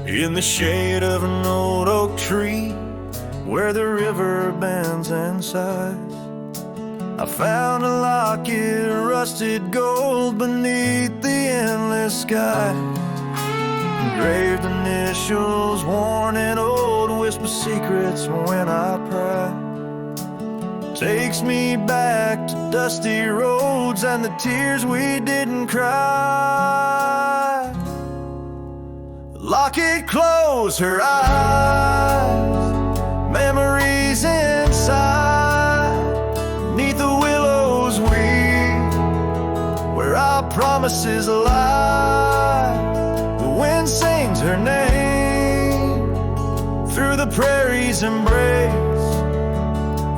in the shade of an old oak tree where the river bends and sighs. I found a locket of rusted gold beneath the endless sky. Engraved initials, worn and old, whisper secrets when I pry. Takes me back to dusty roads and the tears we didn't cry. Locket closed her eyes, memories inside, neath the willows weep, where our promises lie. The wind sings her name through the prairie's embrace,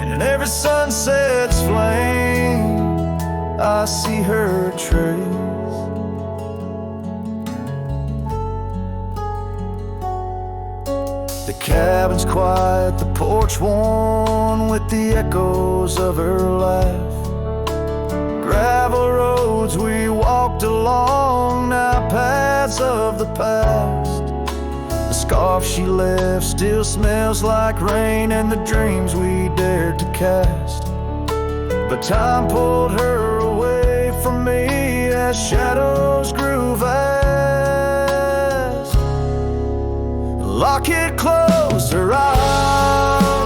and in every sunset's flame I see her trace. The cabin's quiet, the porch worn with the echoes of her laugh. Gravel roads we walked along, now paths of the past. The scarf she left still smells like rain and the dreams we dared to cast. But time pulled her away from me as shadows grew vast. Locket closed her eyes,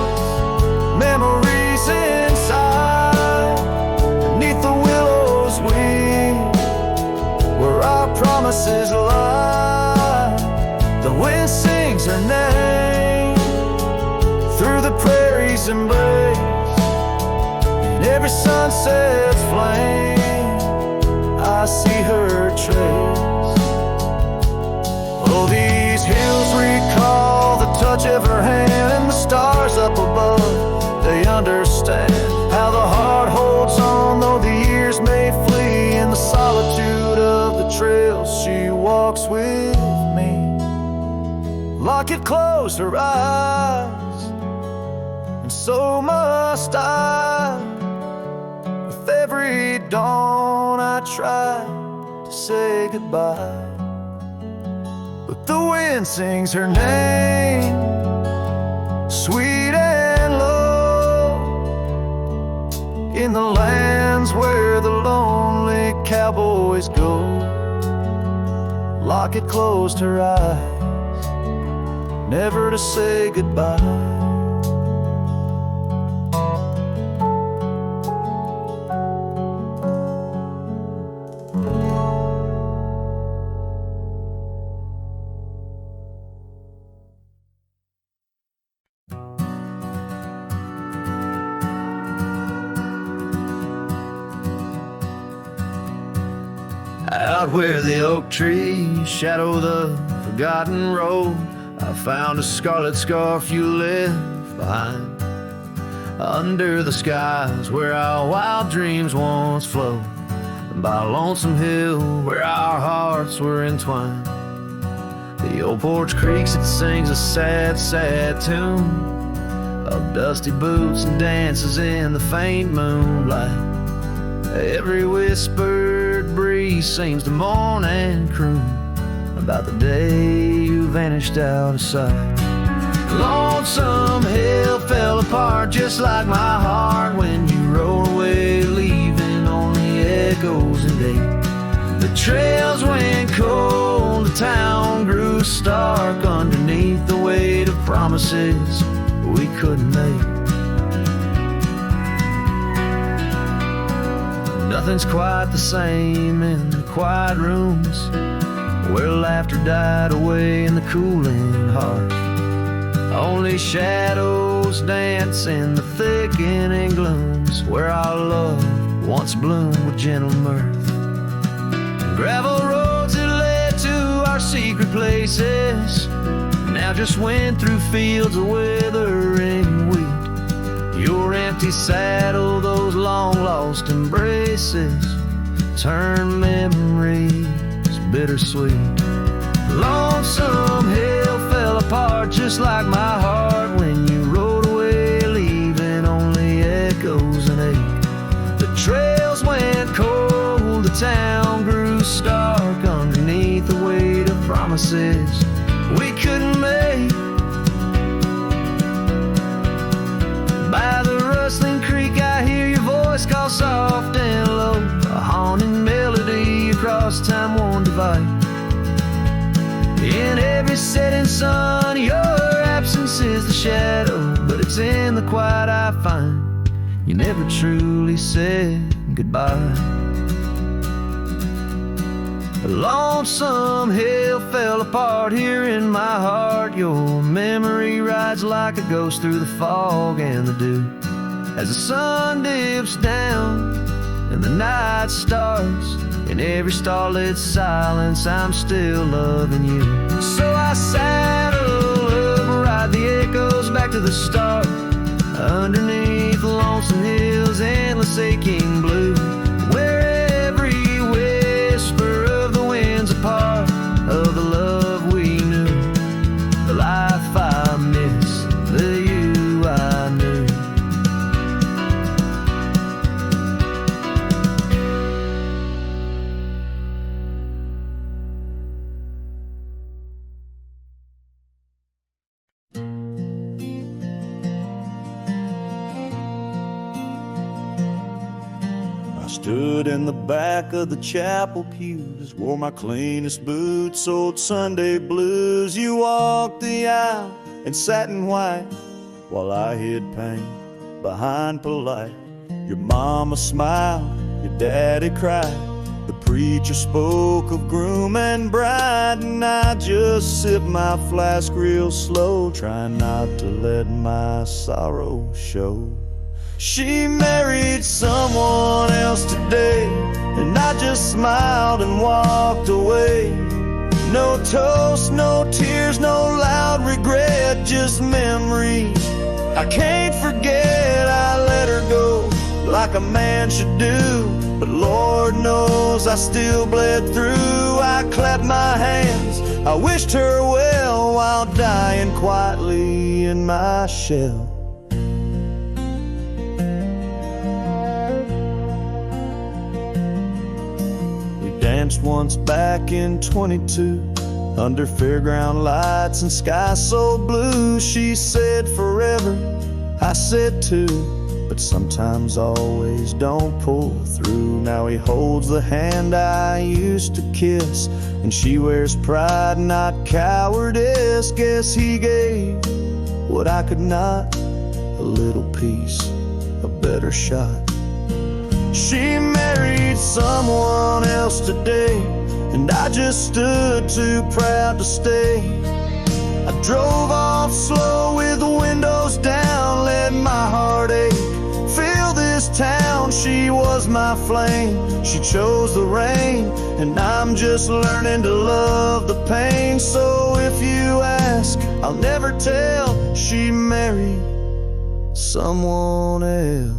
memories inside, beneath the willows weep, where our promises lie. The wind sings her name through the prairie's embrace, in every sunset's flame I see her trace. Oh, these hills recall the touch of her hand, and the stars up above, they understand how the heart holds on though the years may flee. In the solitude of the trails she walks with me. Locket closed her eyes, and so must I. With every dawn I try to say goodbye, but the wind sings her name, sweet and low, in the lands where the lonely cowboys go. Locket closed her eyes, never to say goodbye. Out where the oak trees shadow the forgotten road, I found a scarlet scarf you left behind. Under the skies where our wild dreams once flowed, and by Lonesome Hill where our hearts were entwined. The old porch creaks, it sings a sad, sad tune of dusty boots and dances in the faint moonlight. Every whispered breeze seems to moan and croon about the day you vanished out of sight. Lonesome Hill fell apart just like my heart when you rode away, leaving only echoes and ache. The trails went cold, the town grew stark underneath the weight of promises we couldn't make. Nothing's quite the same in the quiet rooms where laughter died away in the cooling heart. Only shadows dance in the thickening glooms where our love once bloomed with gentle mirth. And gravel roads that led to our secret places now just went through fields of withering wheat. Your empty saddle, those long-lost embraces, turn memories bittersweet. Lonesome Hill fell apart just like my heart when you rode away, leaving only echoes and ache. The trails went cold, the town grew stark underneath the weight of promises we could light. In every setting sun, your absence is the shadow, but it's in the quiet I find you never truly said goodbye. A lonesome hill fell apart here in my heart. Your memory rides like a ghost through the fog and the dew. As the sun dips down and the night starts, in every starlit silence I'm still loving you. So I saddle up, ride the echoes back to the start, underneath the lonesome hills, endless aching blue, where every whisper of the wind's a part of the love we knew, the life I miss, the you I knew. Stood in the back of the chapel pews, wore my cleanest boots, old Sunday blues. You walked the aisle in satin white, while I hid pain behind polite. Your mama smiled, your daddy cried, the preacher spoke of groom and bride, and I just sipped my flask real slow, trying not to let my sorrow show. She married someone else today, and I just smiled and walked away. No toast, no tears, no loud regret, just memories I can't forget. I let her go like a man should do, but Lord knows I still bled through. I clapped my hands, I wished her well, while dying quietly in my shell. Danced once back in 22, under fairground lights and sky so blue. She said forever, I said too, but sometimes always don't pull through. Now he holds the hand I used to kiss, and she wears pride, not cowardice. Guess he gave what I could not, a little piece, a better shot. She married someone else today, and I just stood too proud to stay. I drove off slow with the windows down, let my heart ache fill this town. She was my flame, she chose the rain, and I'm just learning to love the pain. So if you ask, I'll never tell, she married someone else.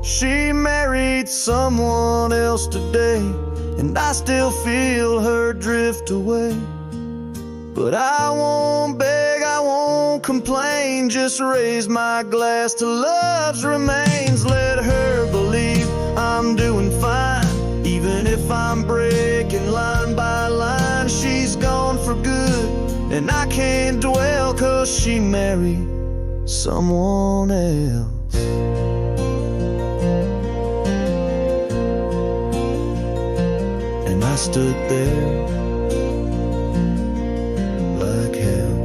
She married someone else today, and I still feel her drift away. But I won't beg, I won't complain, just raise my glass to love's remains. Let her believe I'm doing fine, even if I'm breaking line by line. She's gone for good, and I can't dwell, 'cause she married someone else. I stood there like hell.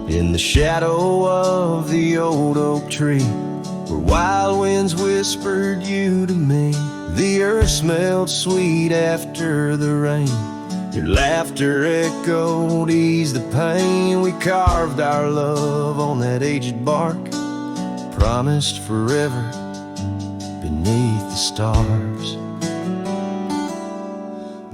In the shadow of the old oak tree, where wild winds whispered you to me, the earth smelled sweet after the rain. Your laughter echoed, eased the pain. We carved our love on that aged bark, promised forever beneath the stars.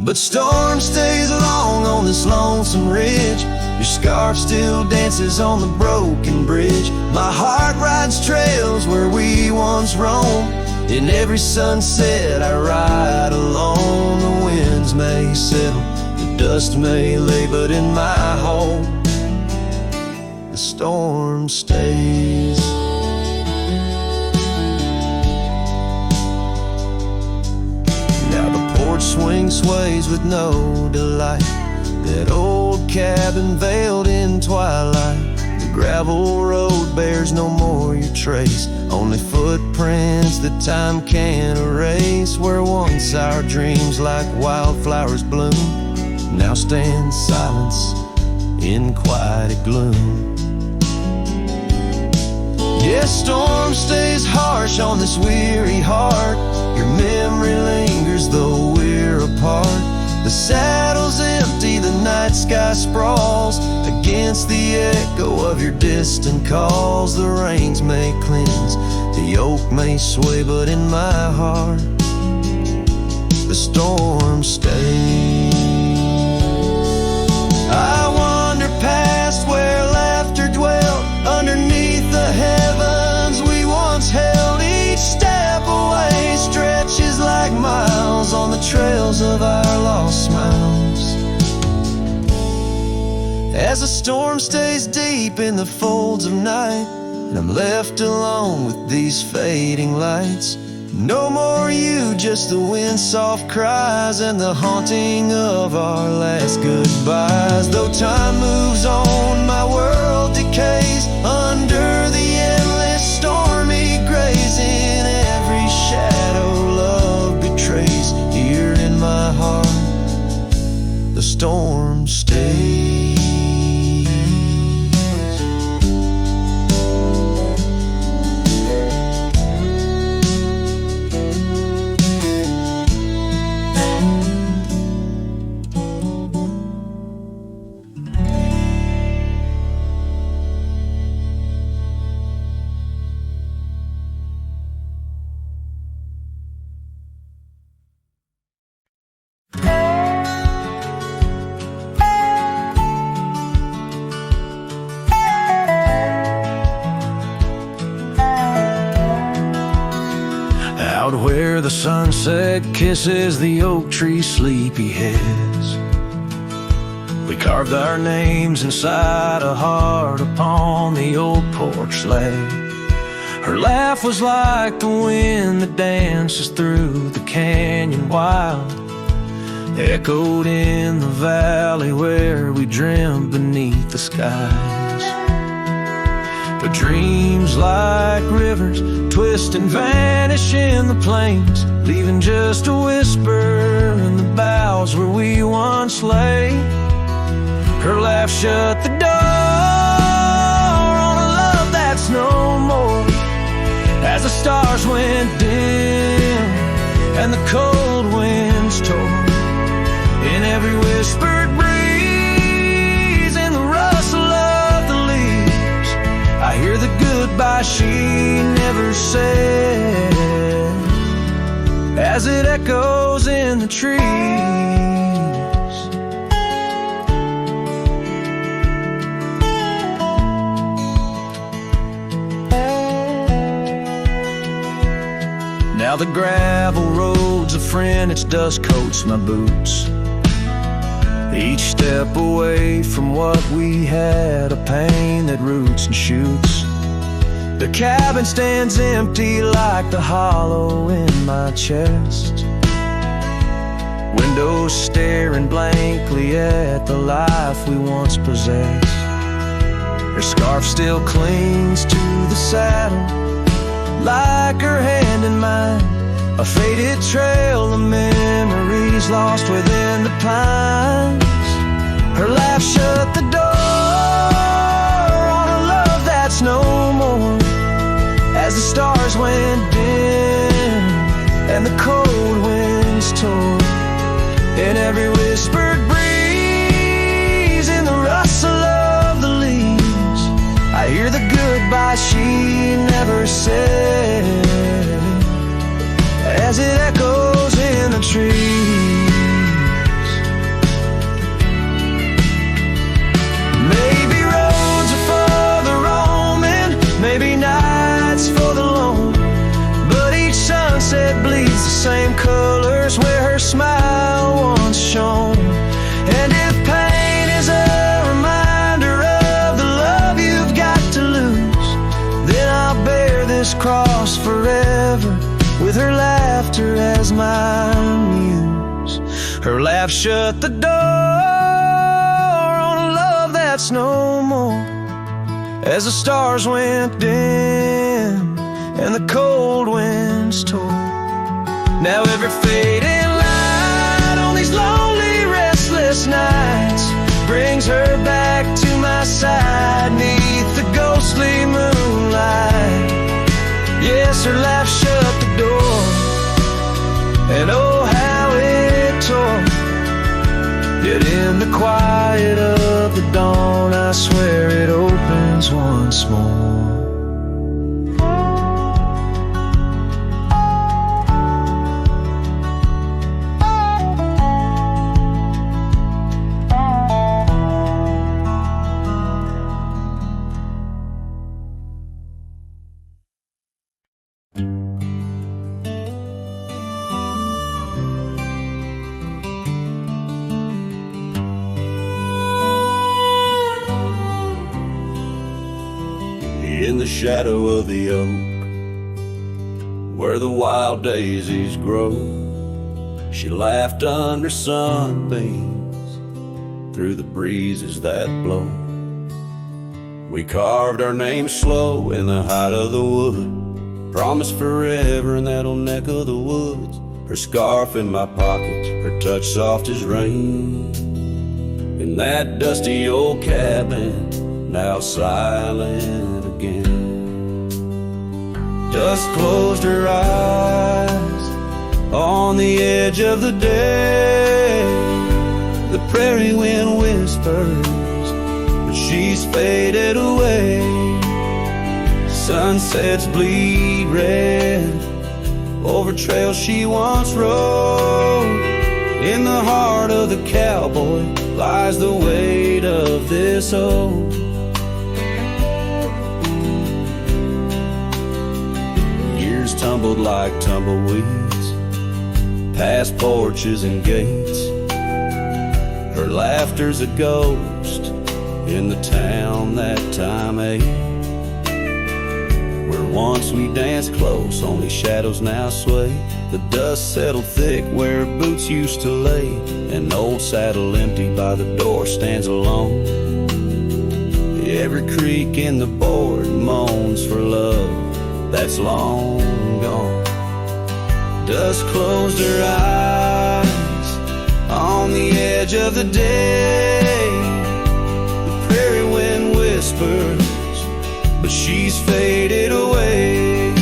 But storm stays long on this lonesome ridge. Your scarf still dances on the broken bridge. My heart rides trails where we once roamed. In every sunset I ride alone. The winds may settle, the dust may lay, but in my home the storm stays. Now the porch swing sways with no delight. That old cabin veiled in twilight. The gravel road bears no more your trace, only footprints that time can't erase. Where once our dreams like wildflowers bloom, now stand silence in quiet gloom. Yes, storm stays harsh on this weary heart. Your memory lingers though we're apart. The saddle's empty, the night sky sprawls against the echo of your distant calls. The rains may cleanse, the oak may sway, but in my heart the storm stays. I wander past where laughter dwelt, underneath the heavens we once held. Each step away stretches like miles on the trails of our lost smiles. As the storm stays deep in the folds of night, and I'm left alone with these fading lights. No more you, just the wind's soft cries and the haunting of our last goodbyes. Though time moves on, my world decays under the endless stormy grays. In every shadow love betrays. Here in my heart the storm stays. Out where the sunset kisses the oak tree sleepy heads, we carved our names inside a heart upon the old porch slab. Her laugh was like the wind that dances through the canyon wild, echoed in the valley where we dreamed beneath the skies. But dreams like rivers twist and vanish in the plains, leaving just a whisper in the boughs where we once lay. Her laugh shut the door on a love that's no more. As the stars went dim and the cold winds tore, in every whispered breeze, in the rustle of the leaves, I hear the goodbye she never said, as it echoes in the trees. Now the gravel road's a friend, its dust coats my boots. Each step away from what we had, a pain that roots and shoots. The cabin stands empty like the hollow in my chest. Windows staring blankly at the life we once possessed. Her scarf still clings to the saddle, like her hand in mine, a faded trail of memories lost within the pines. Her laugh shut the door on a love that's no more, as the stars went dim and the cold winds tore, in every whispered breeze, in the rustle of the leaves, I hear the goodbye she never said, as it echoes in the trees. smile once shone. And if pain is a reminder of the love you've got to lose, then I'll bear this cross forever with her laughter as my muse. Her laugh shut the door on a love that's no more, as the stars went dim and the cold winds tore. Now every fading light on these lonely, restless nights brings her back to my side neath the ghostly moonlight. Yes, her laugh shut the door, and oh how it tore. Yet in the quiet of the dawn, I swear it opens once more. In the shadow of the oak, where the wild daisies grow, she laughed under sunbeams through the breezes that blow. We carved our names slow in the height of the wood, promised forever in that old neck of the woods. Her scarf in my pocket, her touch soft as rain, in that dusty old cabin, now silent again. Dust closed her eyes on the edge of the day. The prairie wind whispers, but she's faded away. Sunsets bleed red over trails she once rode. In the heart of the cowboy lies the weight of this old. Years tumbled like tumbleweeds past porches and gates. Her laughter's a ghost in the town that time ate, where once we danced close, only shadows now sway. The dust settled thick where boots used to lay. An old saddle empty by the door stands alone. Every creak in the board moans for love that's long gone. Dust closed her eyes on the edge of the day. The prairie wind whispers, but she's faded away.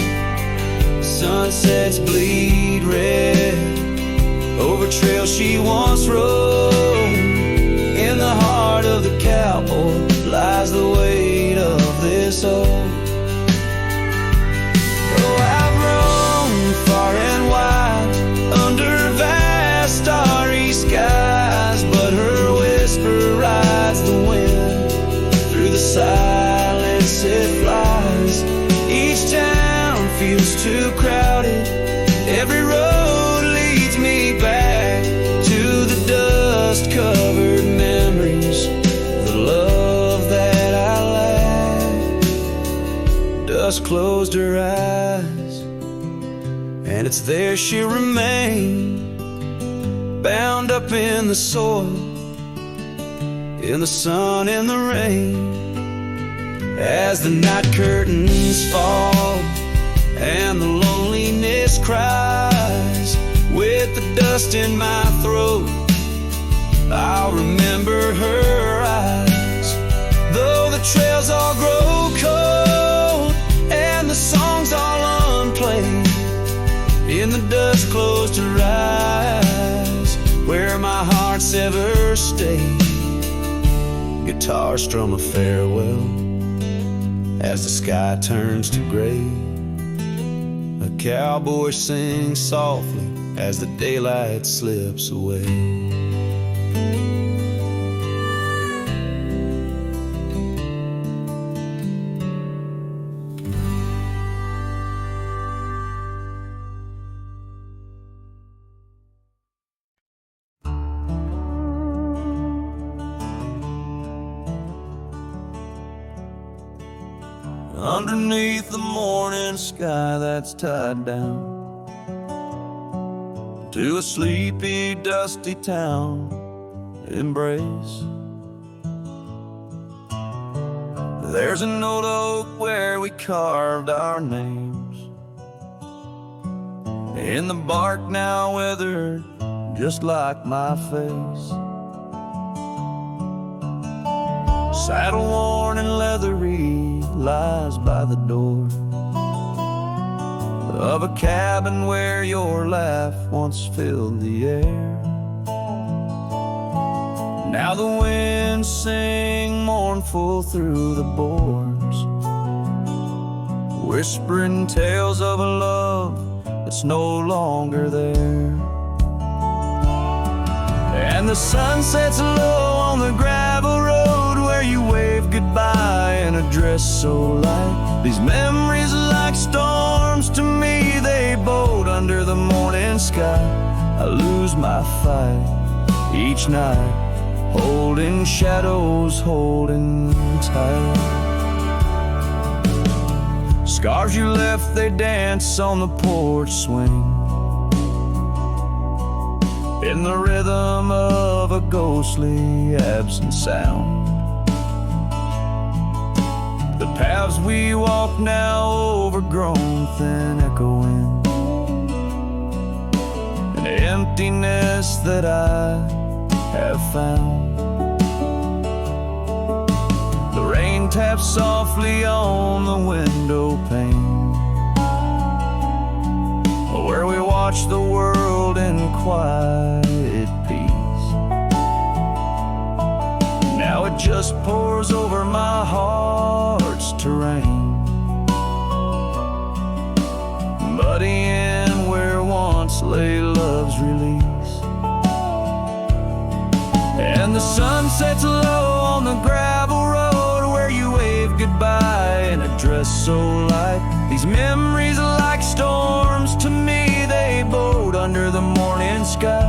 Sunsets bleed red over trails she once rode. In the heart of the cowboy lies the weight of this old. Oh, I've roamed far and wide under vast starry skies, but her whisper rides the wind through the silence it flies. Each town feels too crowded, every road leads me back to the dust-covered memories, the love that I lacked. Dust closed her eyes, and it's there she'll remain, bound up in the soil, in the sun and the rain. As the night curtains fall and the loneliness cries, with the dust in my throat, I'll remember her eyes. Though the trails all grow cold and the songs all unplayed, in the dust closed her eyes, where my heart's ever stayed. Guitar strum a farewell as the sky turns to gray. A cowboy sings softly as the daylight slips away. underneath the morning sky that's tied down to a sleepy, dusty town, Immerse. There's an old oak where we carved our names, in the bark now weathered just like my face. Saddle worn and leathery lies by the door of a cabin where your laugh once filled the air. Now the winds sing mournful through the boards, whispering tales of a love that's no longer there. And the sun sets low on the gravel road where you wave goodbye in a dress so light. These memories are like storms to me, they boat under the morning sky. I lose my fight each night, holding shadows, holding tight. Scars you left, they dance on the porch swing, in the rhythm of a ghostly absent sound. The paths we walk now overgrown, thin echoing, an emptiness that I have found. The rain taps softly on the window pane, where we watch the world in quiet peace. Now it just pours over my heart's terrain, muddying where once lay love's release. And the sun sets low on the gravel road where you wave goodbye in a dress so light. These memories are like storms to me, they boat under the morning sky.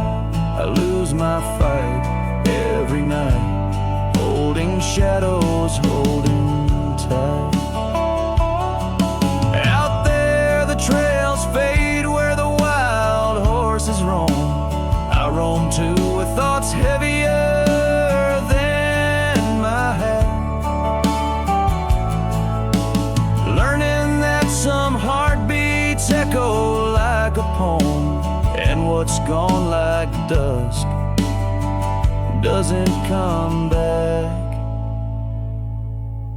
I lose my fight every night, holding shadows, holding tight. Out there the trails fade where the wild horses roam. I roam too with thoughts heavier than my head, learning that some heartbeats echo like a poem, and what's gone like dusk doesn't come back.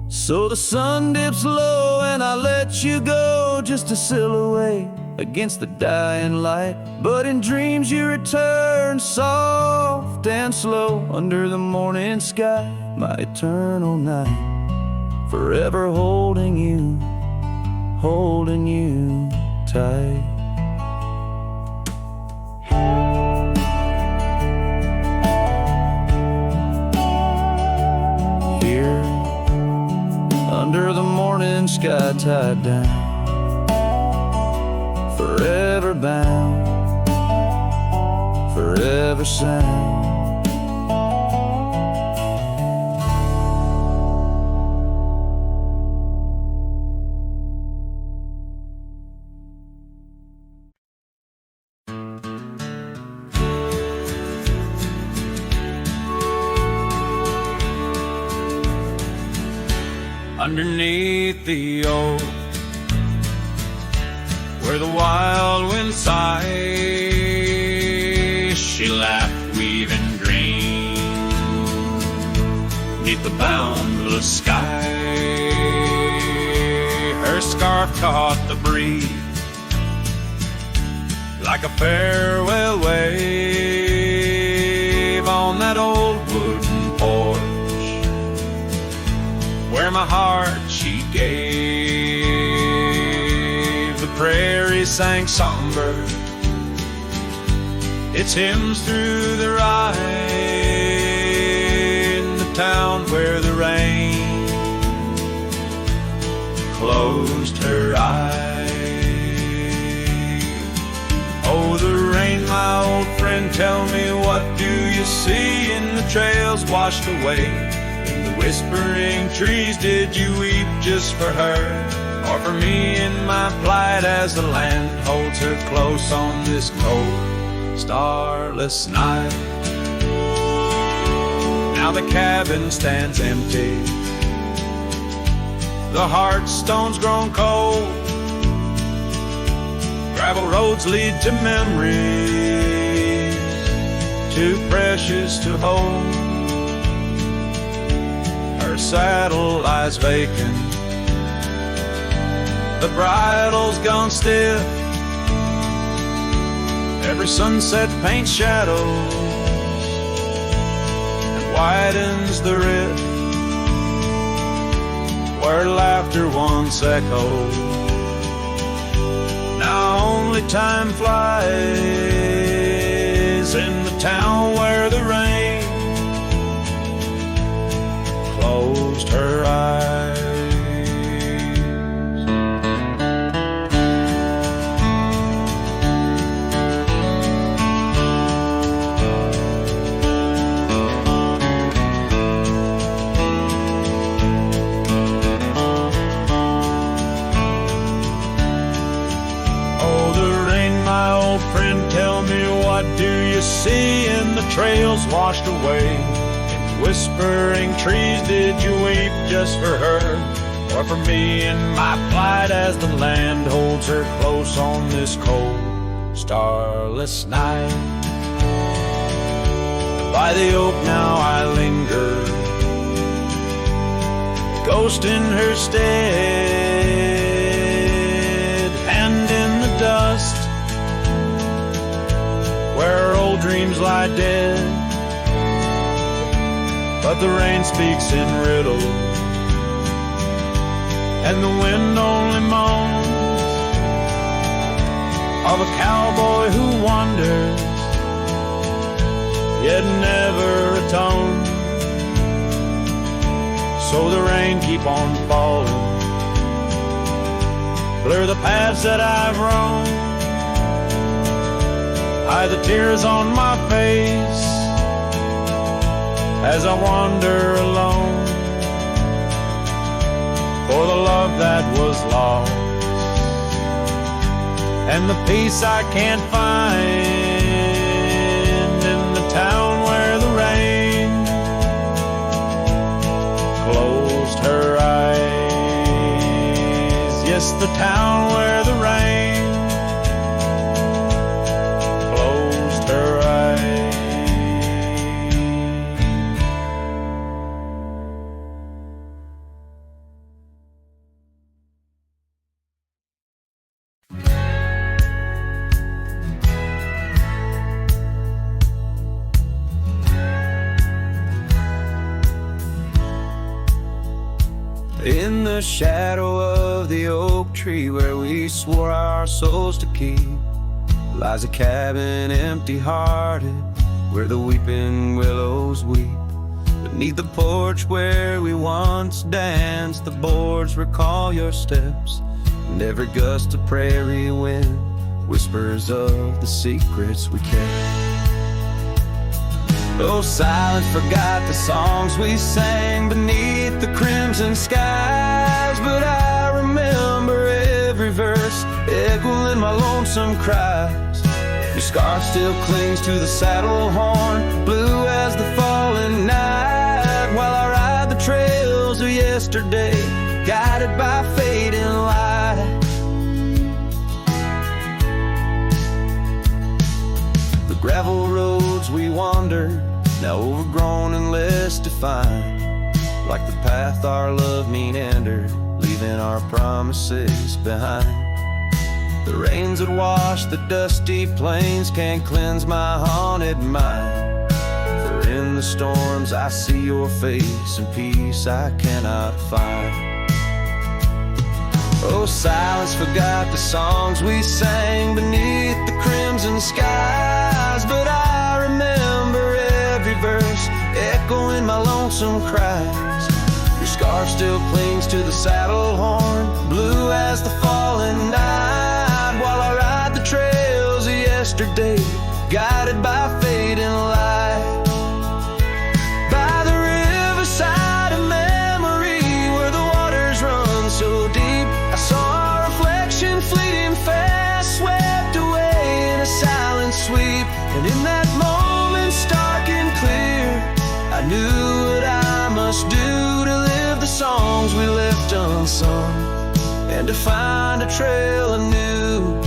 So the sun dips low and I let you go, just a silhouette against the dying light. But in dreams you return, soft and slow, under the morning sky, my eternal night, forever holding you tight. Here, under the morning sky, tied down, forever bound, forever sound. Underneath the oak, where the wild wind sighs, she laughed, weaving green neath the boundless sky. Her scarf caught the breeze like a farewell wave on that old wooden porch where my heart she gave. The prairie sang songbird its hymns through the rye, in the town where the rain closed her eyes. Oh, the rain, my old friend, tell me, what do you see in the trails washed away in the Whispering trees, did you weep just for her, or for me in my plight as the land holds her close on this cold, starless night? Now the cabin stands empty, the hearthstone's grown cold, gravel roads lead to memories too precious to hold. Her saddle lies vacant, the bridle's gone stiff, every sunset paints shadows and widens the rift where laughter once echoed. Now only time flies in the town where the rain closed her eyes. Oh, the rain, my old friend, tell me, what do you see in the trails washed away? Whispering trees, did you weep just for her, or for me in my plight as the land holds her close on this cold, starless night? By the oak now I linger, ghost in her stead, and in the dust where old dreams lie dead. But the rain speaks in riddles, and the wind only moans of a cowboy who wanders, yet never atones. So the rain keep on falling, blur the paths that I've roamed, hide the tears on my face as I wander alone for the love that was lost and the peace I can't find in the town where the rain closed her eyes. Yes, the town where the rain closed her eyes. In the shadow of the oak tree where we swore our souls to keep lies a cabin empty-hearted where the weeping willows weep. Beneath the porch where we once danced, the boards recall your steps, and every gust of prairie wind whispers of the secrets we kept. Oh, silence forgot the songs we sang beneath the crimson skies, but I remember every verse echoing my lonesome cries. Your scar still clings to the saddle horn, blue as the falling night, while I ride the trails of yesterday, guided by fading light. The gravel roads we wandered, now overgrown and less defined, like the path our love meandered, leaving our promises behind. The rains that wash the dusty plains can't cleanse my haunted mind, for in the storms I see your face and peace I cannot find. Oh, silence forgot the songs we sang beneath the crimson skies, but I remember every verse echoing my lonesome cries. Your scarf still clings to the saddle horn, blue as the falling night, while I ride the trails of yesterday, guided by fading light. By the riverside of sun, and to find a trail anew.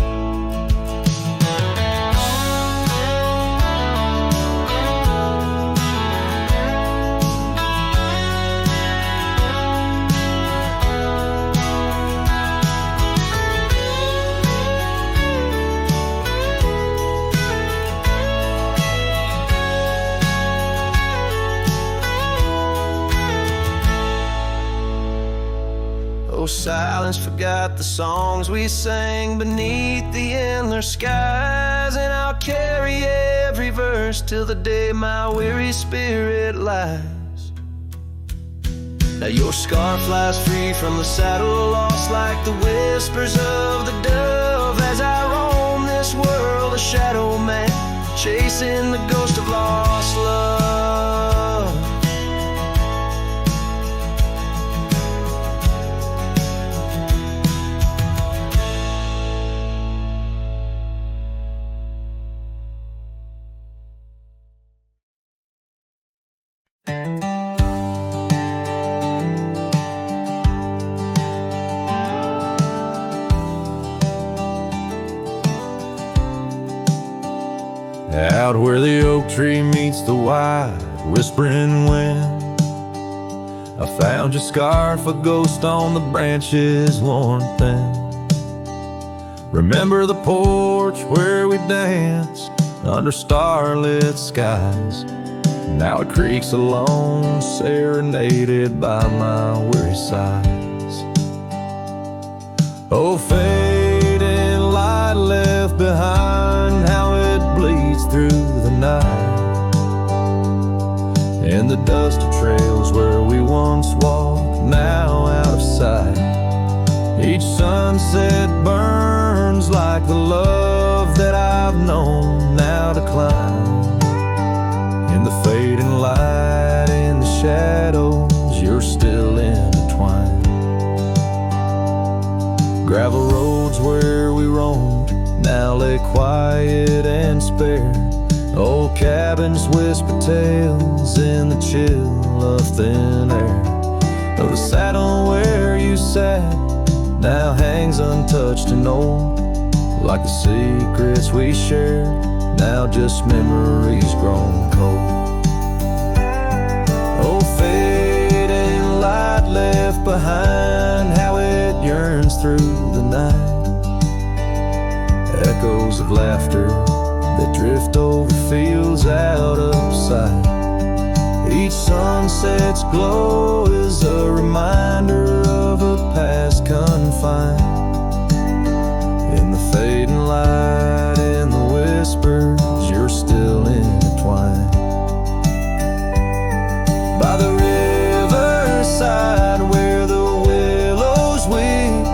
Oh, silence forgot the songs we sang beneath the endless skies, and I'll carry every verse till the day my weary spirit lies. Now your scar flies free from the saddle, lost like the whispers of the dove, as I roam this world a shadow man, chasing the ghost of lost love. Out where the oak tree meets the wide whispering wind, I found your scarf, a ghost on the branches worn thin. Remember the porch where we danced under starlit skies? Now it creaks alone, serenaded by my weary sighs. Oh, fading light left behind, how it bleeds through the night, and the dusty trails where we once walked, now out of sight. Each sunset burns like the love that I've known now decline. In the fading light, in the shadows, you're still intertwined. Gravel roads where we roamed now lay quiet and spare. Old cabins whisper tales in the chill of thin air. Though the saddle where you sat now hangs untouched and old, like the secrets we shared, now just memories grown cold. Oh, fading light left behind, how it yearns through the night. Echoes of laughter that drift over fields out of sight. Each sunset's glow is a reminder of a past confined. In the fading light, in the whispers, you're still intertwined. By the riverside where the willows weep,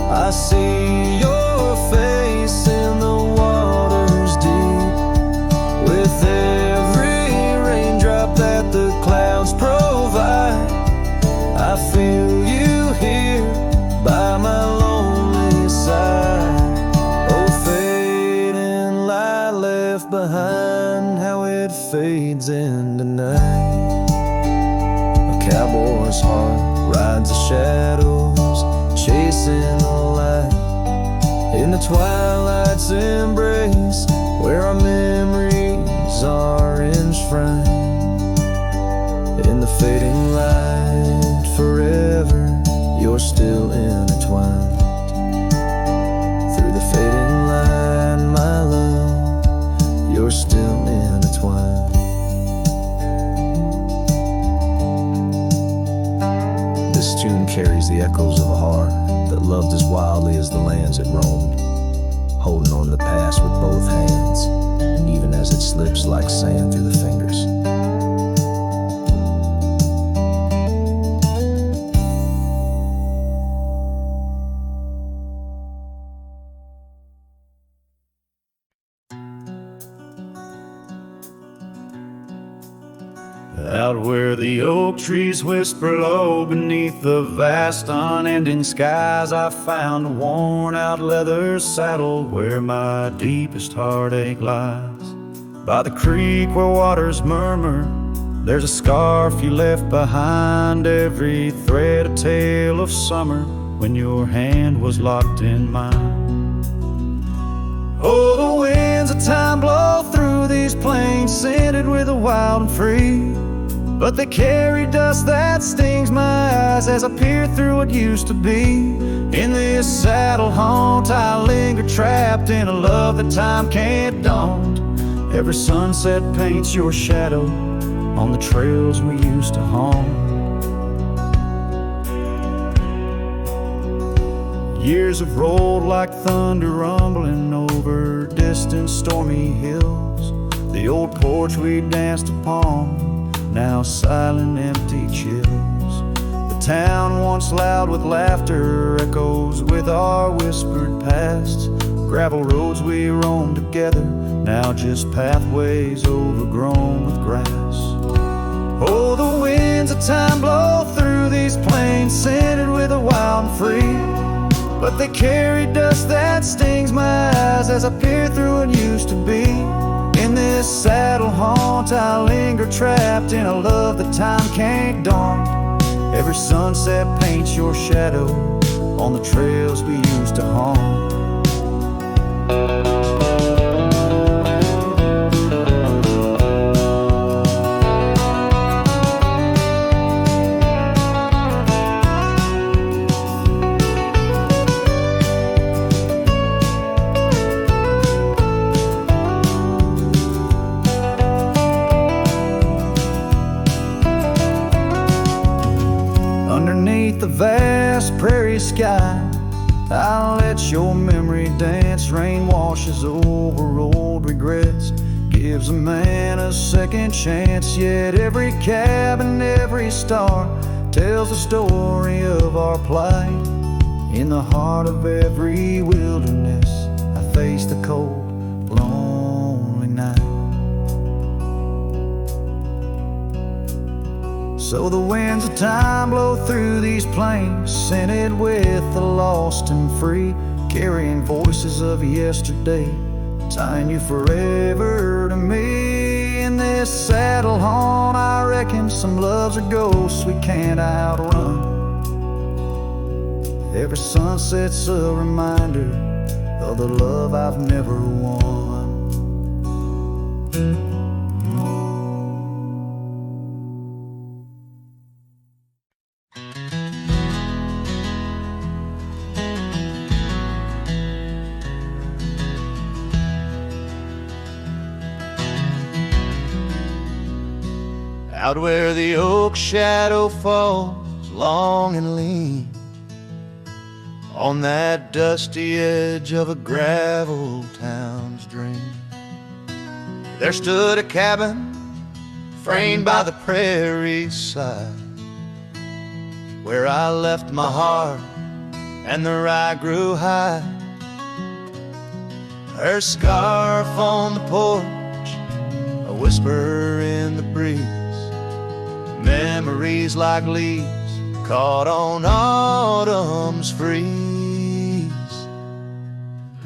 I see your face in the waters deep. With every raindrop that the clouds provide, I feel you here by my lonely side. Oh, fading light left behind, how it fades into night. A cowboy's heart rides the shadows, chasing the light. In the twilight's embrace, where our memories are enshrined. In the fading light, forever, you're still intertwined. Through the fading light, my love, you're still intertwined. This tune carries the echoes of a heart that loved as wildly as the lands it roamed, holding on to the past with both hands, even as it slips like sand through the fingers. Out where the oak trees whisper low beneath the vast unending skies, I found a worn out leather saddle where my deepest heartache lies. By the creek where waters murmur, There's a scarf you left behind, every thread a tale of summer when your hand was locked in mine. Oh, the winds of time blow through these plains, scented with the wild and free, but they carry dust that stings my eyes as I peer through what used to be. In this saddle haunt I linger, trapped in a love that time can't daunt. Every sunset paints your shadow on the trails we used to haunt. Years have rolled like thunder, rumbling over distant stormy hills. The old porch we danced upon, now silent, empty chills. The town once loud with laughter echoes with our whispered past. Gravel roads we roamed together, now just pathways overgrown with grass. Oh, the winds of time blow through these plains, scented with the wild and free, but they carry dust that stings my eyes as I peer through what used to be. In this saddle haunt I linger, trapped in a love that time can't daunt. Every sunset paints your shadow on the trails we used to haunt. Underneath the vast prairie sky, I'll let your memory dance. Rain washes over old regrets, gives a man a second chance. Yet every cabin, every star tells the story of our plight. In the heart of every wilderness, I face the cold, lonely night. So the winds of time blow through these plains, scented with the lost and free, carrying voices of yesterday, tying you forever to me. In this saddle haunt I reckon some loves are ghosts we can't outrun. Every sunset's a reminder of the love I've never won. Out where the oak shadow falls long and lean, on that dusty edge of a gravel town's dream, there stood a cabin framed by the prairie side, where I left my heart and the rye grew high. Her scarf on the porch, a whisper in the breeze, memories like leaves caught on autumn's freeze.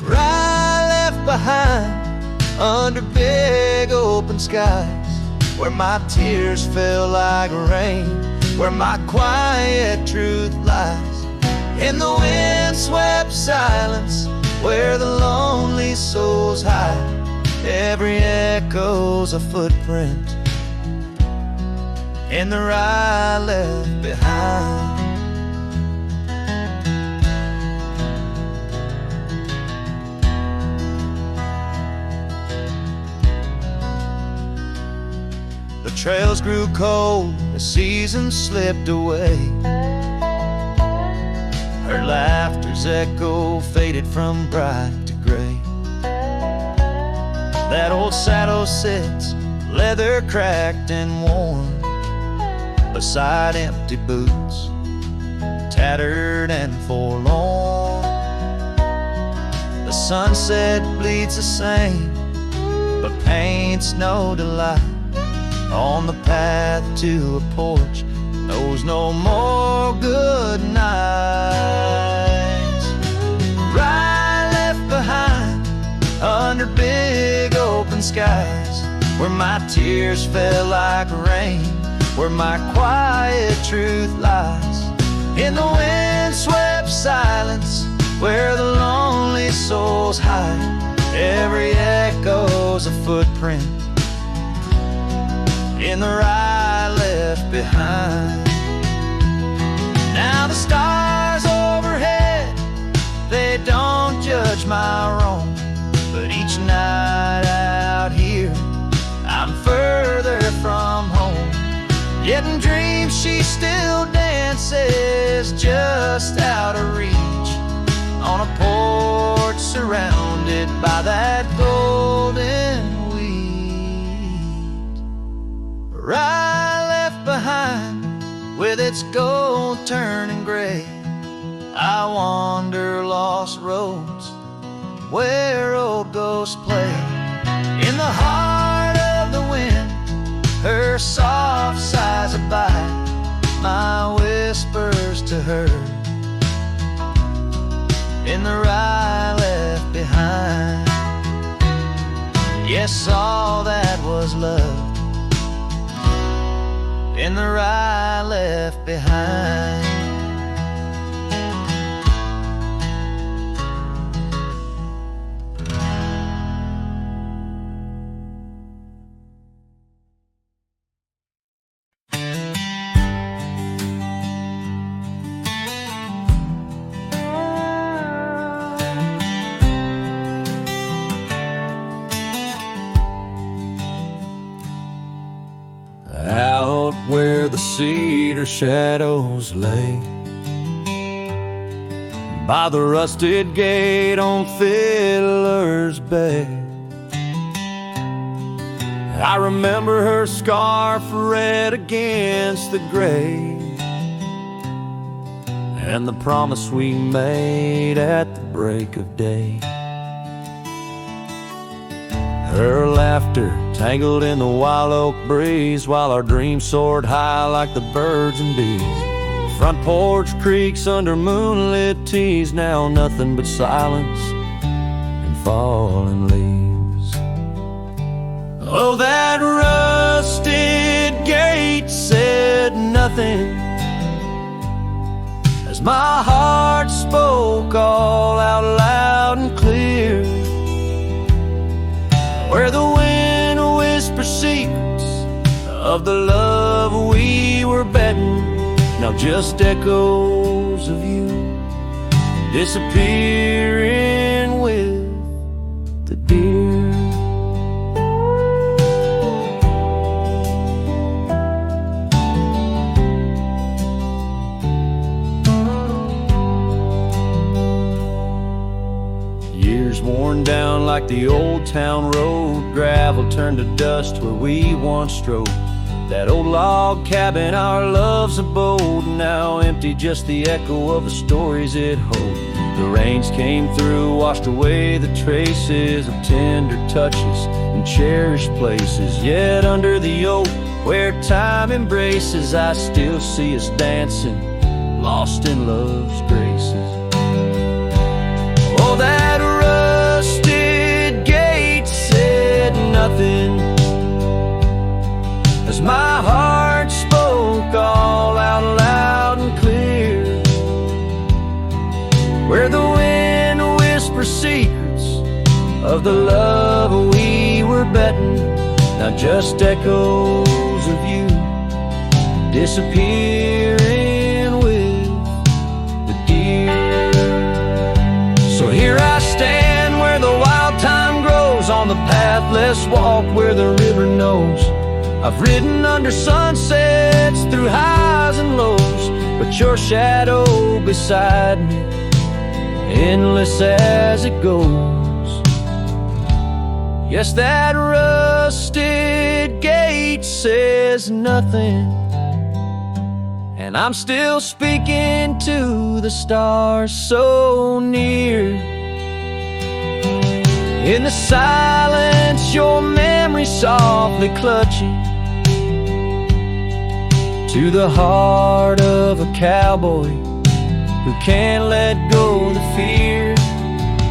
Rye left behind under big open skies, where my tears fell like rain, where my quiet truth lies. In the wind-swept silence, where the lonely souls hide, every echo's a footprint in the rye left behind. The trails grew cold, the seasons slipped away. Her laughter's echo faded from bright to gray. That old saddle sits, leather cracked and worn, beside empty boots, tattered and forlorn. The sunset bleeds the same, but paints no delight. On the path to a porch knows no more good nights. Rye left behind under big open skies, where my tears fell like rain, where my quiet truth lies. In the wind-swept silence, where the lonely souls hide, every echo's a footprint in the ride left behind. Now the stars overhead, they don't judge my wrong, but each night out here, I'm further from home. Yet in dreams she still dances just out of reach, on a porch surrounded by that golden wheat. A rye left behind with its gold turning gray, I wander lost roads where old ghosts play. In the heart of the wind, her soft sighs abide, my whispers to her in the rye left behind. Yes, all that was love in the rye left behind. Out where the cedar shadows lay, by the rusted gate on Fiddler's Bay, I remember her scarf red against the gray, and the promise we made at the break of day. Her laughter tangled in the wild oak breeze, while our dreams soared high like the birds and bees. Front porch creaks under moonlit teas, now nothing but silence and falling leaves. Oh, that rusted gate said nothing as my heart spoke all out loud and clear, where the wind whispers secrets of the love we were betting, now just echoes of you disappearing with the deer. Years worn down like the old town road, gravel turned to dust where we once strode. That old log cabin, our love's abode, now empty, just the echo of the stories it holds. The rains came through, washed away the traces of tender touches and cherished places. Yet under the oak, where time embraces, I still see us dancing, lost in love's graces. Oh, that rusted gate said nothing as my heart spoke all out loud and clear, where the wind whispers secrets of the love we were betting, now just echoes of you disappearing with the deer. So here I stand where the wild thyme grows, on the pathless walk where the river knows. I've ridden under sunsets through highs and lows, but your shadow beside me, endless as it goes. Yes, that rusted gate says nothing, and I'm still speaking to the stars so near. In the silence, your memory softly clutching to the heart of a cowboy who can't let go the fear,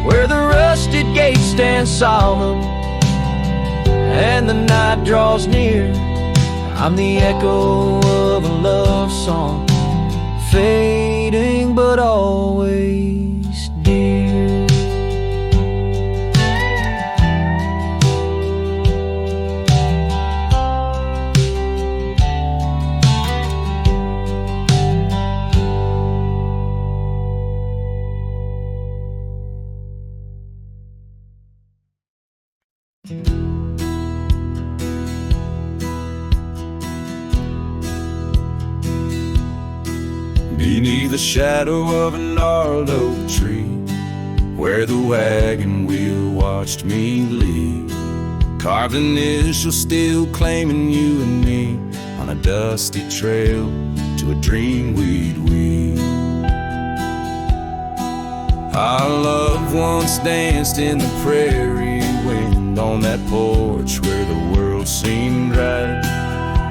where the rusted gate stands solemn and the night draws near. I'm the echo of a love song, fading but always dear. Beneath the shadow of a gnarled oak tree, where the wagon wheel watched me leave, carved initials still claiming you and me, on a dusty trail to a dream we'd weave. Our loved ones danced in the prairie wind, on that porch where the world seemed right.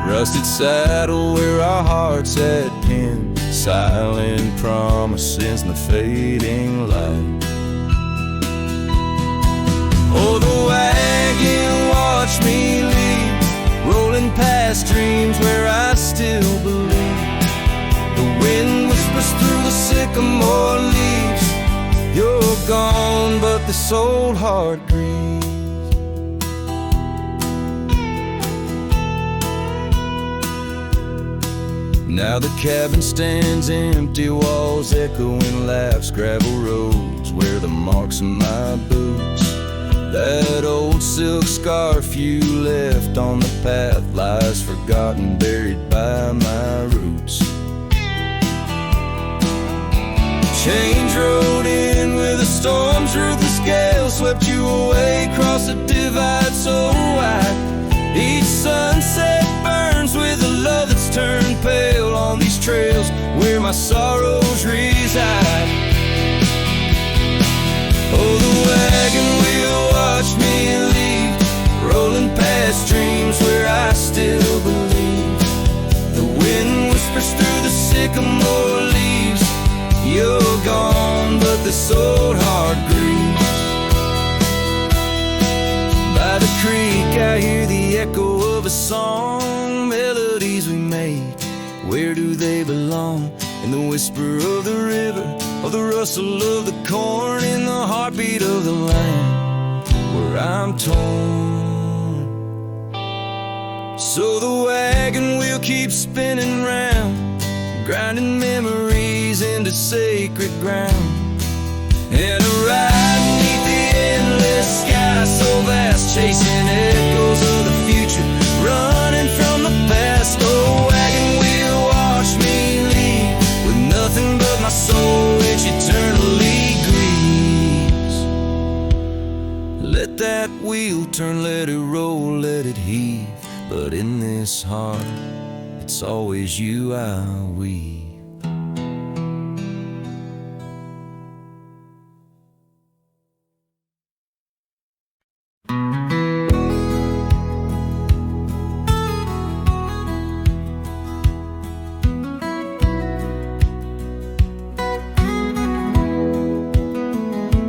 Rusted saddle where our hearts had pinned, silent promises in the fading light. Oh, the wagon watched me leave, rolling past dreams where I still believe. The wind whispers through the sycamore leaves, you're gone, but this old heart grieves. Now the cabin stands empty, walls echoing laughs, gravel roads where the marks of my boots. That old silk scarf you left on the path lies forgotten, buried by my roots. Change rode in with a storm's ruthless gale, swept you away across a divide so wide. Each sunset burns with a love that's turned pale on these trails where my sorrows reside. Oh, the wagon wheel watched me leave, rolling past dreams where I still believe. The wind whispers through the sycamore leaves, you're gone, but this old heart grieves. By the creek I hear the echo of a song, melodies we made, where do they belong? In the whisper of the river, or the rustle of the corn, in the heartbeat of the land where I'm torn. So the wagon wheel keeps spinning round, grinding memories into sacred ground. And a ride beneath the endless sky so vast, chasing echoes of the future, running from the past. Oh, wagon wheel watch me leave, with nothing but my soul which eternally grieves. Let that wheel turn, let it roll, let it heave, but in this heart it's always you I weave.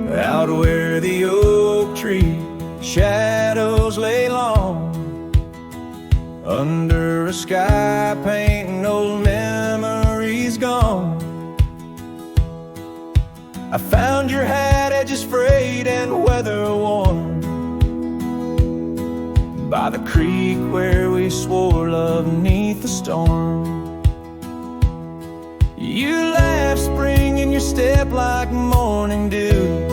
Out where the oak tree shadows lay long, under a sky painting old memories gone. I found your hat, edges frayed and weather worn, by the creek where we swore love beneath the storm. You laughed spring in your step like morning dew,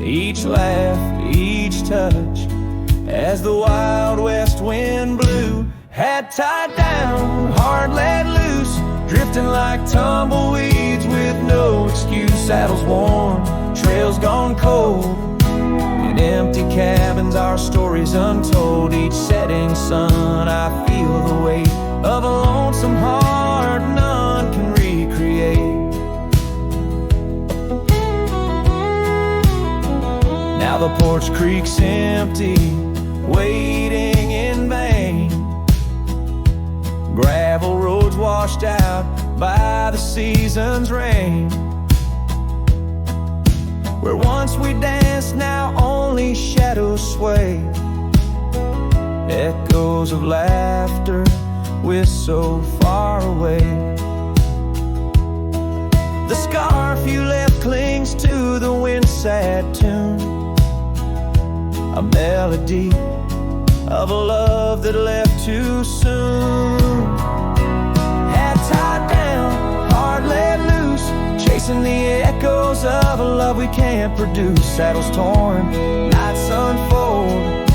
each laugh, each touch, as the wild west wind blew. Hat tied down, heart let loose, drifting like tumbleweeds with no excuse. Saddles worn, trails gone cold, in empty cabins our stories untold. Each setting sun I feel the weight of a lonesome heart none can recreate. Now the porch creek's empty, waiting in vain. Gravel roads washed out by the season's rain. Where once we danced, now only shadows sway. Echoes of laughter, we're so far away. The scarf you left clings to the wind-sad tune, a melody of a love that left too soon. Hat tied down, heart let loose, chasing the echoes of a love we can't produce. Saddles torn, nights unfold,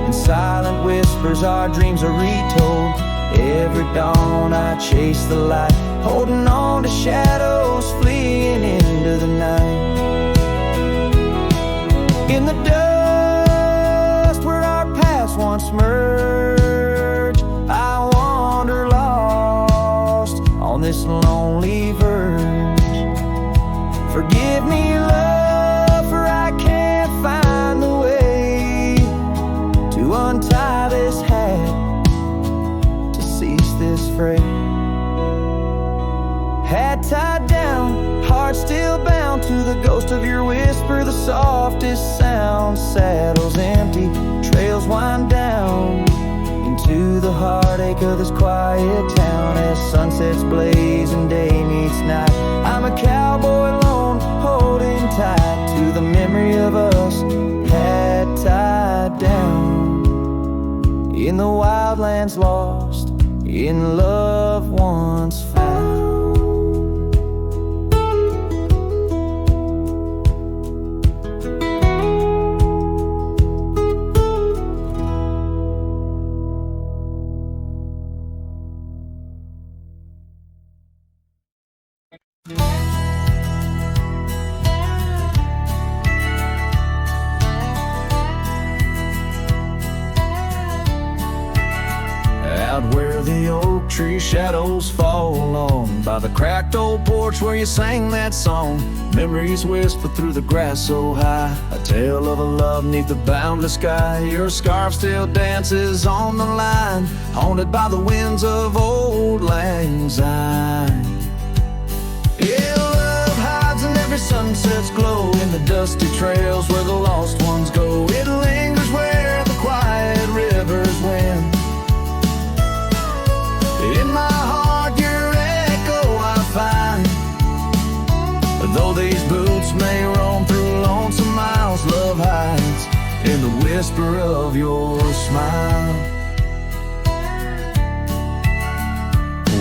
in silent whispers our dreams are retold. Every dawn I chase the light, holding on to shadows, fleeing into the night. In the dust where our paths once merged, I wander lost on this lonely verge. Forgive me, love, for I can't find the way to untie this hat, to cease this fray. Hat tied down, heart still bound to the ghost of your whisper, the softest sound. Saddles empty, trails wind down into the heartache of this quiet town. As sunsets blaze and day meets night, I'm a cowboy alone, holding tight to the memory of us. Hat tied down in the wildlands, lost in love once found. Out where the oak tree shadows fall on, by the cracked old porch where you sang that song, memories whisper through the grass so high, a tale of a love neath the boundless sky. Your scarf still dances on the line, haunted by the winds of old lang syne. Yeah, love hides in every sunset's glow, in the dusty trails where the lost ones go. It lingers where the quiet rivers win. In my heart your echo I find, though these boots may roam through lonesome miles, love hides in the whisper of your smile.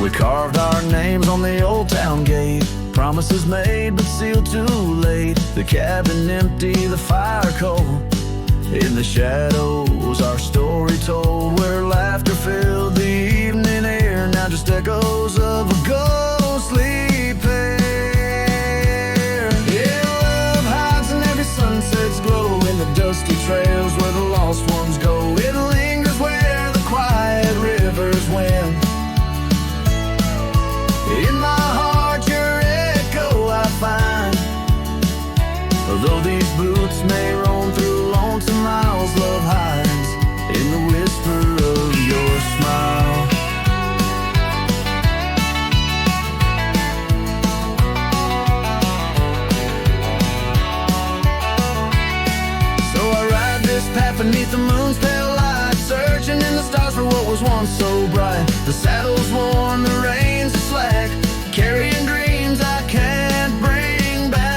We carved our names on the old town gate, promises made but sealed too late. The cabin empty, the fire cold, in the shadows our story told, where laughter filled the evening air, now just echoes of a ghostly pair. Yeah, love hides in every sunset's glow, in the dusty trails where the lost ones go. It lingers where the quiet rivers win. In my heart your echo I find, although these boots may roam through lonesome miles, love hides in the whisper of your smile. So I ride this path beneath the moon's pale light, searching in the stars for what was once so bright. The saddle's worn, the reins are slack, carrying dreams I can't bring back.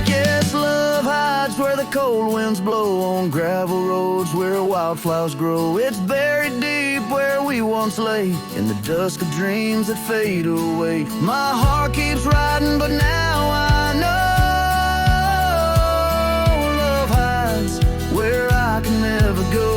Yes, love hides where the cold winds blow, on gravel roads where wildflowers grow. It's buried deep where we once lay, in the dusk of dreams that fade away. My heart keeps riding, but now I know love hides where I can never go.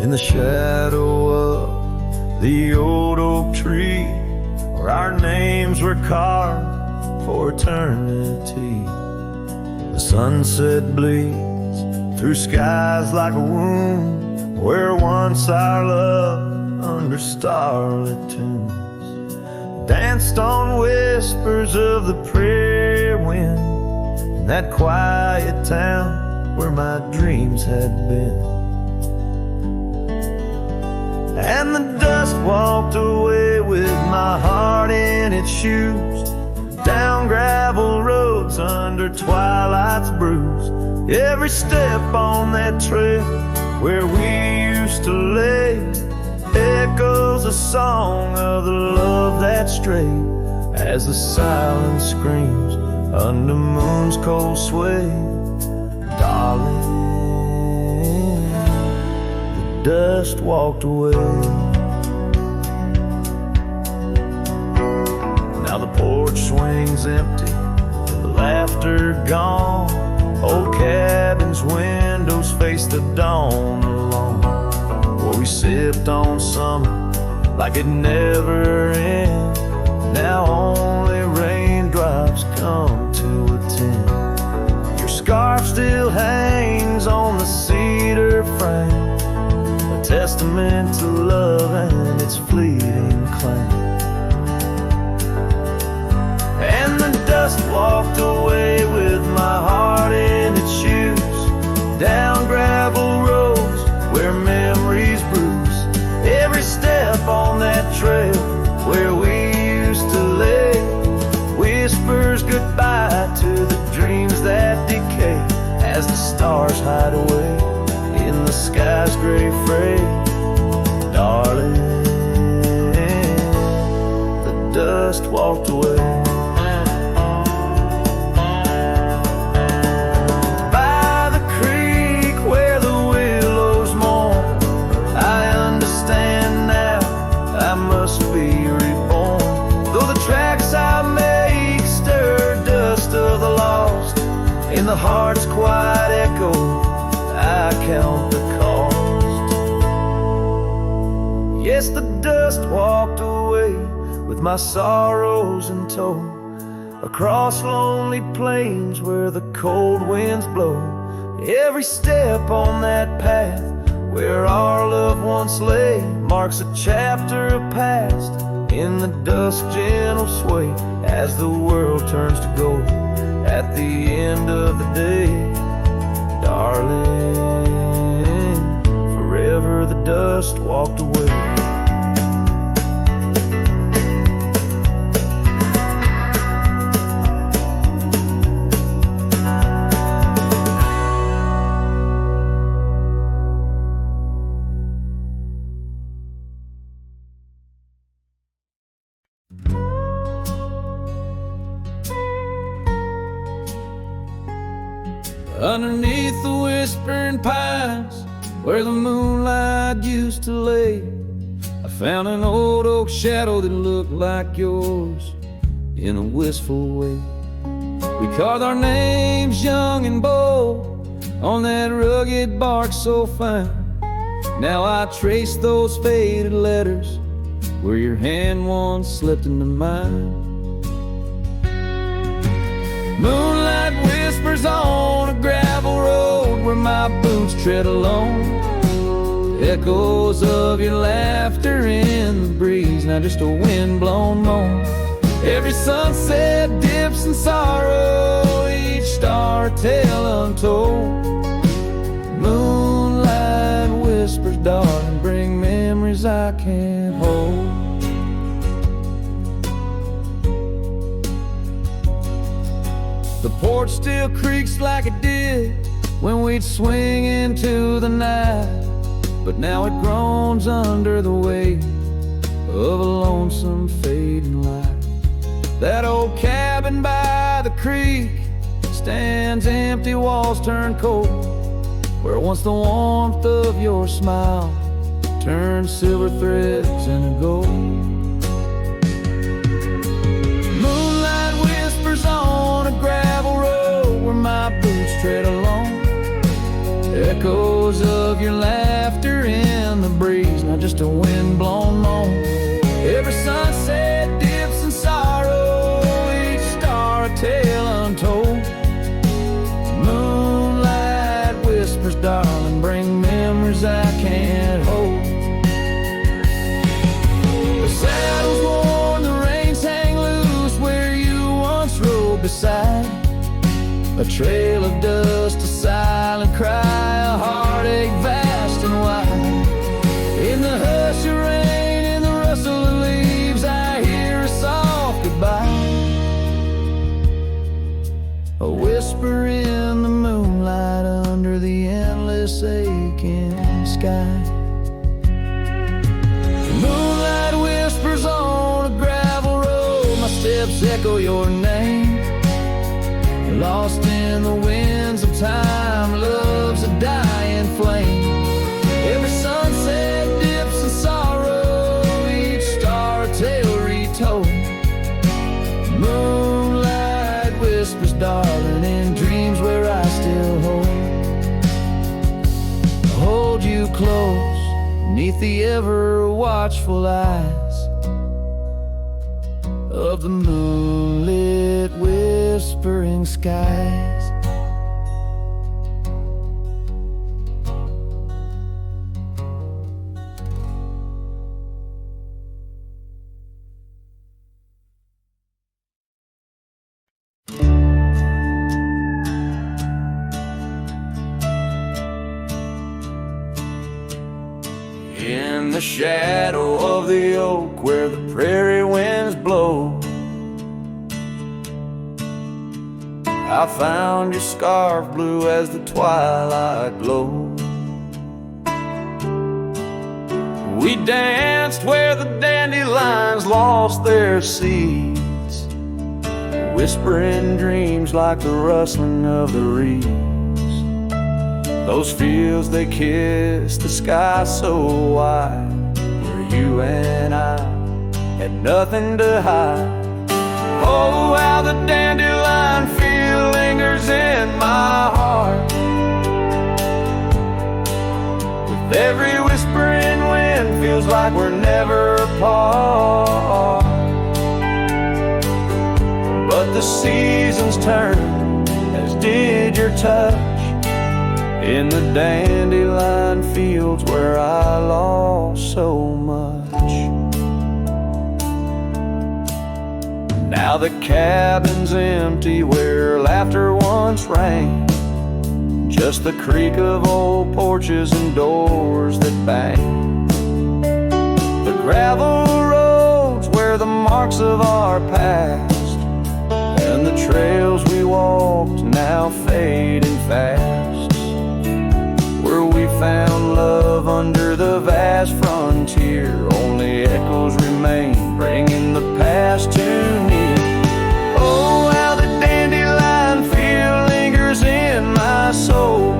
in the shadow of the old oak tree, where our names were carved for eternity. The sunset bleeds through skies like a wound, where once our love under starlit tunes danced on whispers of the prairie wind, in that quiet town where my dreams had been. And the dust walked away with my heart in its shoes, down gravel roads under twilight's bruise. Every step on that trail where we used to lay echoes a song of the love that strayed, as the silence screams under moon's cold sway. Darling, the dust walked away. Now the porch swings empty, the laughter gone. Old cabin's windows face the dawn alone, where we sipped on summer like it never ends. Now only raindrops come to attend. Your scarf still hangs on the cedar frame, a testament to love and its fleeting claim. And the dust walked away with my heart in its shoes, down gravel roads where memories bruise. Every step on that trail where we used to lay whispers goodbye to the dreams that decay, as the stars hide away in the sky's gray fray. Darling, the dust walked away. In the heart's quiet echo, I count the cost. Yes, the dust walked away with my sorrows in tow, across lonely plains where the cold winds blow. Every step on that path where our love once lay marks a chapter of past in the dust's gentle sway, as the world turns to gold at the end of the day. Darling, forever the dust walked away. Underneath the whispering pines where the moonlight used to lay, I found an old oak shadow that looked like yours in a wistful way. We carved our names young and bold on that rugged bark so fine. Now I trace those faded letters where your hand once slipped into mine. Moonlight whispers on a gravel road where my boots tread alone. Echoes of your laughter in the breeze, not just a wind-blown moan. Every sunset dips in sorrow, each star a tale untold. Moonlight whispers, darling, bring memories I can't hold. The porch still creaks like it did when we'd swing into the night, but now it groans under the weight of a lonesome fading light. That old cabin by the creek stands empty, walls turn cold, where once the warmth of your smile turned silver threads into gold. Moonlight whispers on a gravel road where my boots tread along. Echoes of your laughter in just a wind-blown moan. Every sunset dips in sorrow, each star a tale untold. Moonlight whispers, darling, bring memories I can't hold. The saddle's worn, the reins hang loose where you once rode beside. A trail of dust, a silent cry, a heartache vast and wide. In the hush of rain, in the rustle of leaves, I hear a soft goodbye. A whisper in the moonlight under the endless aching sky. Moonlight whispers on a gravel road, my steps echo your name. Lost in the winds of time, love's a dying flame. Every sunset dips in sorrow, each star a tale retold. Moonlight whispers, darling, in dreams where I still hold you close, neath the ever watchful eyes of the moonlit whispering skies. In the shadow of the oak where the prairie winds blow, I found your scarf blue as the twilight glowed. We danced where the dandelions lost their seeds, whispering dreams like the rustling of the reeds. Those fields, they kissed the sky so wide, where you and I had nothing to hide. Oh, how the dandelion feel lingers in my heart. With every whispering wind, feels like we're never apart. But the seasons turn, as did your touch, in the dandelion fields where I lost so much. Now the cabin's empty where laughter once rang, just the creak of old porches and doors that bang. The gravel roads where the marks of our past, and the trails we walked now fading fast. Where we found love under the vast frontier, only echoes remain, bringing the past too near. Oh, how the dandelion feel lingers in my soul,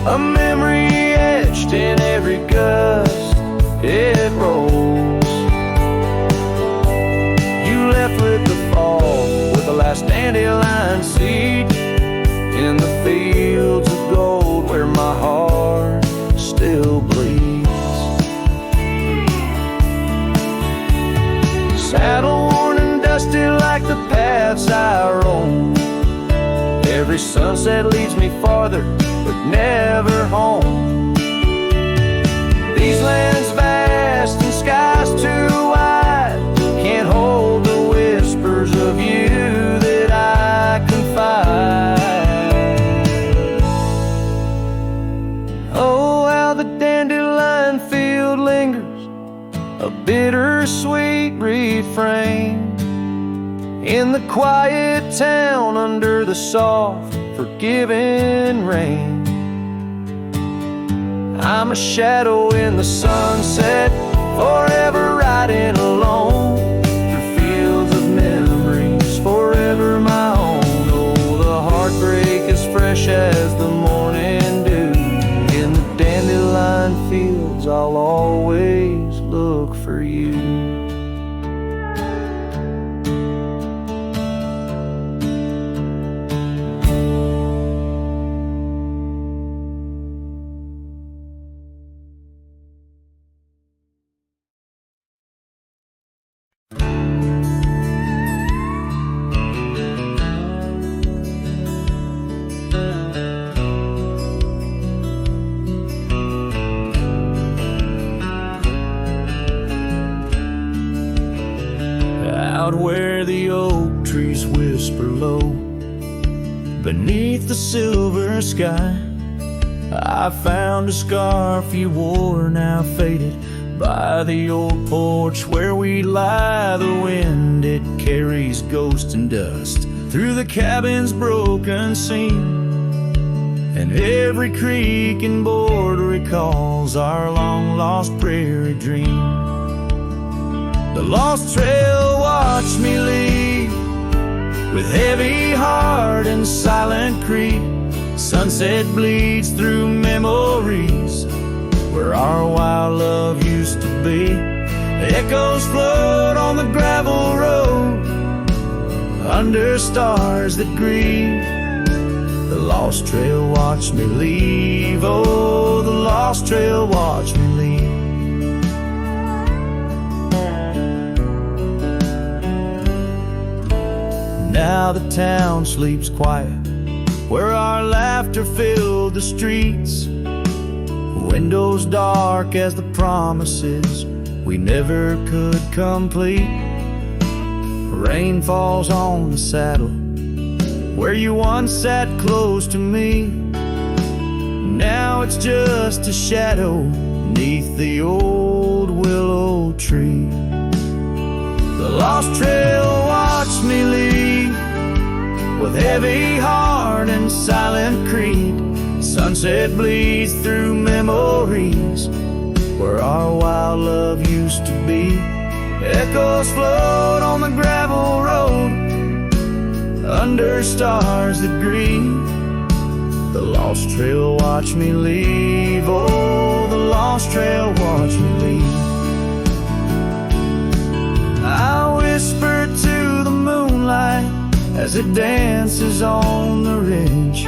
a memory etched in every gust it rolls. You left with the fall, with the last dandelion seed, in the fields of gold where my heart still bleeds. Saddle worn and dusty like the paths I roam, every sunset leads me farther but never home. These lands vast and skies too wide can't hold the whispers of you that I confide. Oh, how the dandelion field lingers, a bittersweet refrain, in the quiet town under the soft, forgiving rain. I'm a shadow in the sunset, forever riding alone, through fields of memories, forever my own. Oh, the heartbreak is fresh as the morning dew, in the dandelion fields I'll always look for you. out where the oak trees whisper low beneath the silver sky. I found a scarf you wore, now faded, by the old porch where we lie. The wind, it carries ghost and dust through the cabin's broken seam, and every creak and board recalls our long-lost prairie dream. The lost trail watched me leave with heavy heart and silent creep. Sunset bleeds through memories where our wild love used to be. Echoes float on the gravel road under stars that grieve. The lost trail watched me leave. Oh, the lost trail watched me leave. Now the town sleeps quiet where our laughter filled the streets. Windows dark as the promises we never could complete. Rain falls on the saddle where you once sat close to me. Now it's just a shadow neath the old willow tree. The lost trail watched me leave with heavy heart and silent creed. Sunset bleeds through memories where our wild love used to be. Echoes float on the gravel road under stars that grieve. The lost trail watched me leave. Oh, the lost trail watched me leave. I whisper to the moonlight as it dances on the ridge,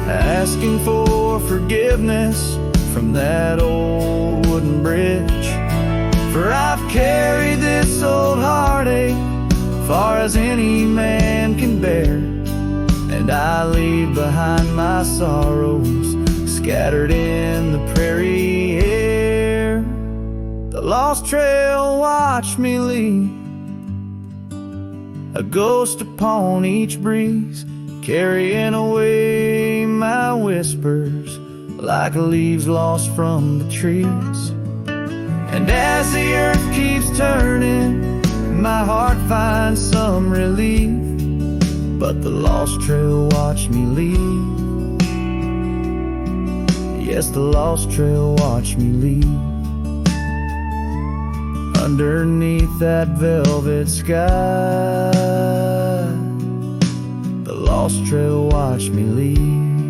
asking for forgiveness from that old wooden bridge. For I've carried this old heartache far as any man can bear, and I leave behind my sorrows scattered in the prairie air. The lost trail watched me leave, a ghost upon each breeze, carrying away my whispers like leaves lost from the trees. And as the earth keeps turning, my heart finds some relief, but the lost trail watched me leave. Yes, the lost trail watched me leave. Underneath that velvet sky, the lost trail watched me leave.